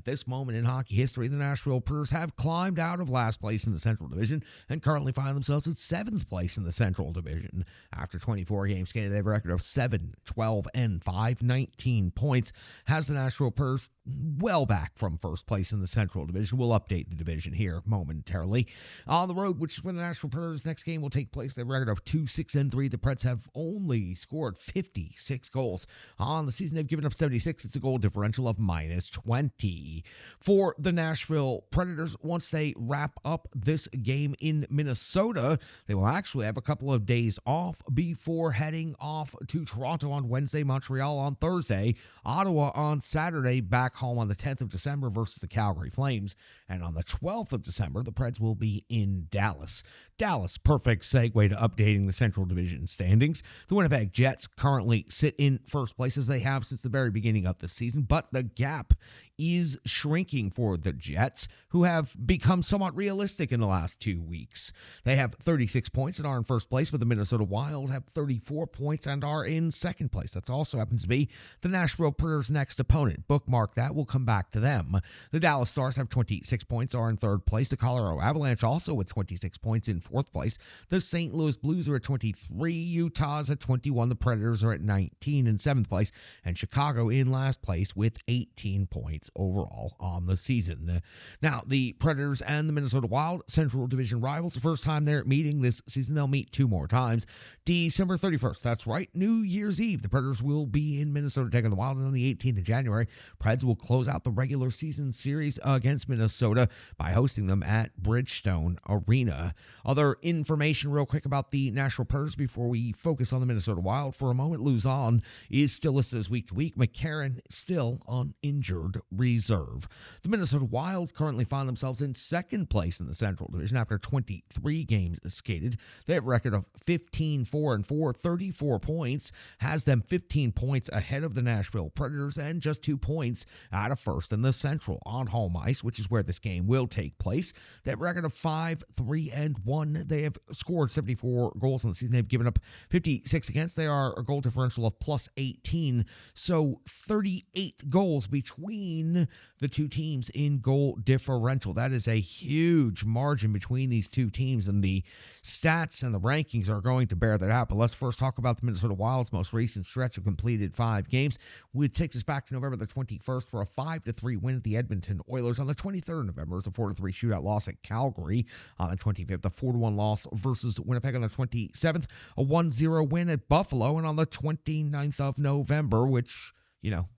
this moment in hockey history, the Nashville Predators have climbed out of last place in the Central Division and currently find themselves at 7th place in the Central Division. After 24 games skated, they have a record of 7-12-5, 19 points. Has the Nashville Predators well back from first place in the Central Division. We'll update the division here momentarily. On the road, which is when the Nashville Predators' next game will take place, they have a record of 2-6-3. The Preds have only scored 56 goals. On the season, they've given up 76. It's a goal differential of -20. For the Nashville Predators, once they wrap up this game in Minnesota, they will actually have a couple of days off before heading off to Toronto on Wednesday, Montreal on Thursday, Ottawa on Saturday, back home on the 10th of December versus the Calgary Flames. And on the 12th of December, the Preds will be in Dallas. Dallas, perfect segue to updating the Central Division standings. The Winnipeg Jets currently sit in first place as they have since the very beginning of the season, but the gap is shrinking for the Jets, who have become somewhat realistic in the last 2 weeks. They have 36 points and are in first place, but the Minnesota Wild have 34 points and are in second place. That also happens to be the Nashville Predators' next opponent. Bookmark that. We'll come back to them. The Dallas Stars have 26 points, are in third place. The Colorado Avalanche also with 26 points in fourth place. The St. Louis Blues are at 23. Utah's at 21. The Predators are at 19 in seventh place. And Chicago in last place with 18 points overall on the season. Now, the Predators and the Minnesota Wild, Central Division rivals. The first time they're meeting this season. They'll meet 2 more times. December 31st. That's right. New Year's Eve. The Predators will be in Minnesota taking the Wild. And on the 18th of January, Preds will close out the regular season series against Minnesota by hosting them at Bridgestone Arena. Other information real quick about the Nashville Predators before we focus on the Minnesota Wild for a moment. Luzon is still listed as week to week. McCarron still on injured reserve. The Minnesota Wild currently find themselves in second place in the Central Division after 23 games skated. They have a record of 15-4-4, 34 points, has them 15 points ahead of the Nashville Predators and just 2 points out of first in the Central on home ice, which is where this game will take place. They have a record of 5-3-1. They have scored 74 goals in the season. They've given up 56 against. They are a goal differential of +18, so 38 goals between the two teams in goal differential. That is a huge margin between these two teams, and the stats and the rankings are going to bear that out. But let's first talk about the Minnesota Wild's most recent stretch of completed 5 games, which takes us back to November the 21st for a 5-3 win at the Edmonton Oilers. On the 23rd of November, it's a 4-3 shootout loss at Calgary. On the 25th, a 4-1 loss versus Winnipeg. On the 27th, a 1-0 win at Buffalo. And on the 29th of November, which,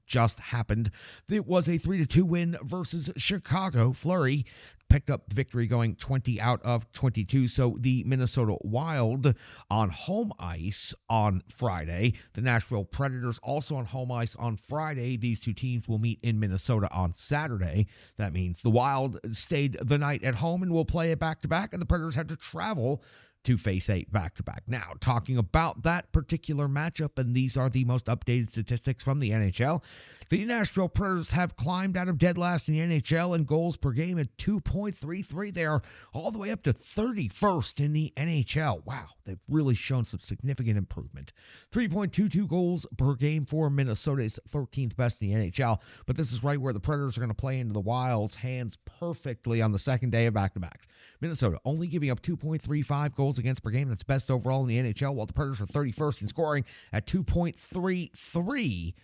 just happened, it was a 3-2 win versus Chicago. Fleury picked up the victory going 20 out of 22. So the Minnesota Wild on home ice on Friday. The Nashville Predators also on home ice on Friday. These two teams will meet in Minnesota on Saturday. That means the Wild stayed the night at home and will play a back-to-back, and the Predators had to travel to face a back-to-back. Now, talking about that particular matchup, and these are the most updated statistics from the NHL, the Nashville Predators have climbed out of dead last in the NHL in goals per game at 2.33. They are all the way up to 31st in the NHL. Wow, they've really shown some significant improvement. 3.22 goals per game for Minnesota is 13th best in the NHL, but this is right where the Predators are going to play into the Wild's hands perfectly on the second day of back-to-backs. Minnesota only giving up 2.35 goals against per game. That's best overall in the NHL, while the Predators are 31st in scoring at 2.33.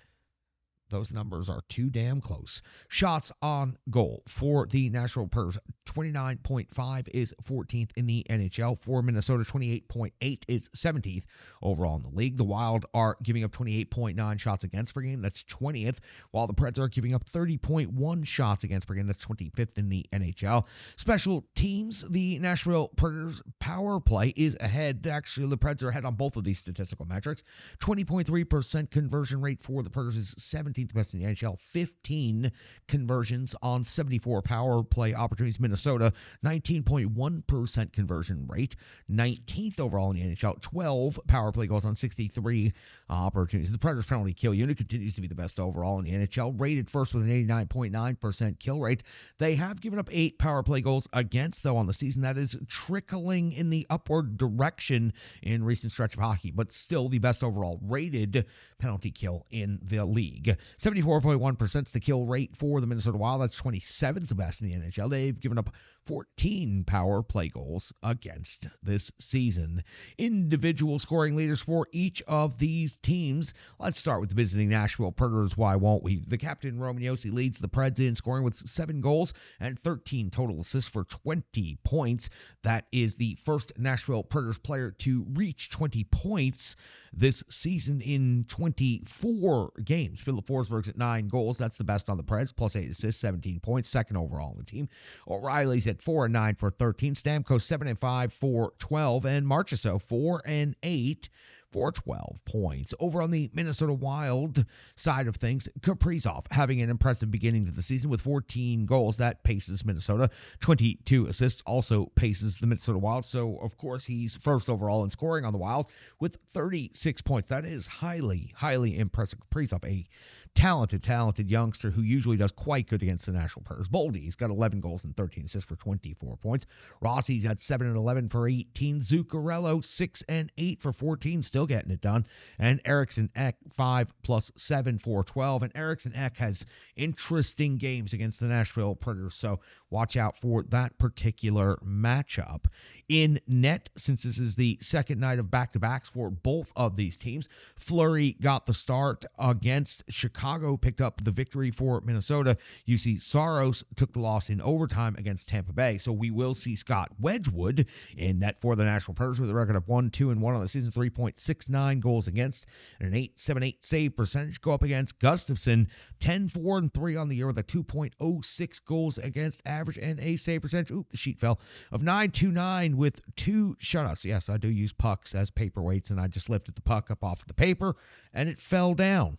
Those numbers are too damn close. Shots on goal for the Nashville Predators, 29.5 is 14th in the NHL. For Minnesota, 28.8 is 17th overall in the league. The Wild are giving up 28.9 shots against per game. That's 20th, while the Preds are giving up 30.1 shots against per game. That's 25th in the NHL. Special teams, the Nashville Predators power play is ahead. Actually, the Preds are ahead on both of these statistical metrics. 20.3% conversion rate for the Predators is 17th best in the NHL. 15 conversions on 74 power play opportunities. Minnesota, 19.1% conversion rate. 19th overall in the NHL. 12 power play goals on 63 opportunities. The Predators penalty kill unit continues to be the best overall in the NHL. Rated first with an 89.9% kill rate. They have given up 8 power play goals against, though, on the season. That is trickling in the upward direction in recent stretch of hockey, but still the best overall rated penalty kill in the league. 74.1% is the kill rate for the Minnesota Wild. That's 27th best in the NHL. They've given up 14 power play goals against this season. Individual scoring leaders for each of these teams. Let's start with the visiting Nashville Predators. Why won't we? The captain, Roman Josi, leads the Preds in scoring with 7 goals and 13 total assists for 20 points. That is the first Nashville Predators player to reach 20 points this season in 24 games. Philip Forsberg's at 9 goals. That's the best on the Preds, plus 8 assists, 17 points, second overall on the team. O'Reilly's at 4 and 9 for 13. Stamkos 7 and 5 for 12, and Marchessault 4 and 8 for 12 points. Over on the Minnesota Wild side of things, Kaprizov having an impressive beginning to the season with 14 goals. That paces Minnesota. 22 assists also paces the Minnesota Wild. So, of course, he's first overall in scoring on the Wild with 36 points. That is highly, highly impressive. Kaprizov, a talented youngster who usually does quite good against the Nashville Predators. Boldy's got 11 goals and 13 assists for 24 points. Rossi's at 7 and 11 for 18. Zuccarello 6 and 8 for 14, still getting it done. And Eriksson Ek 5 plus 7 for 12. And Eriksson Ek has interesting games against the Nashville Predators, so watch out for that particular matchup. In net, since this is the second night of back-to-backs for both of these teams, Fleury got the start against Chicago, picked up the victory for Minnesota. UC Saros took the loss in overtime against Tampa Bay. So we will see Scott Wedgwood in net for the Nashville Predators with a record of 1-2-1 on the season, 3.69 goals against, and an .878 save percentage. Go up against Gustafsson, 10-4-3 on the year with a 2.06 goals against average and a save percentage. The sheet fell, of 929 with 2 shutouts. Yes, I do use pucks as paperweights, and I just lifted the puck up off the paper, and it fell down.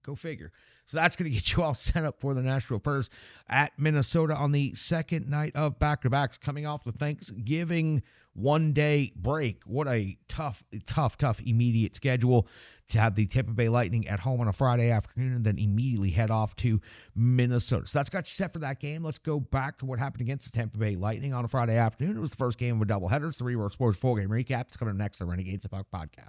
Go figure. So that's going to get you all set up for the Nashville Predators at Minnesota on the second night of back-to-backs, coming off the Thanksgiving one-day break. What a tough immediate schedule to have the Tampa Bay Lightning at home on a Friday afternoon and then immediately head off to Minnesota. So that's got you set for that game. Let's go back to what happened against the Tampa Bay Lightning on a Friday afternoon. It was the first game of a doubleheader. It's the Rework Sports full game recap. It's coming up next on Renegades of Puck podcast.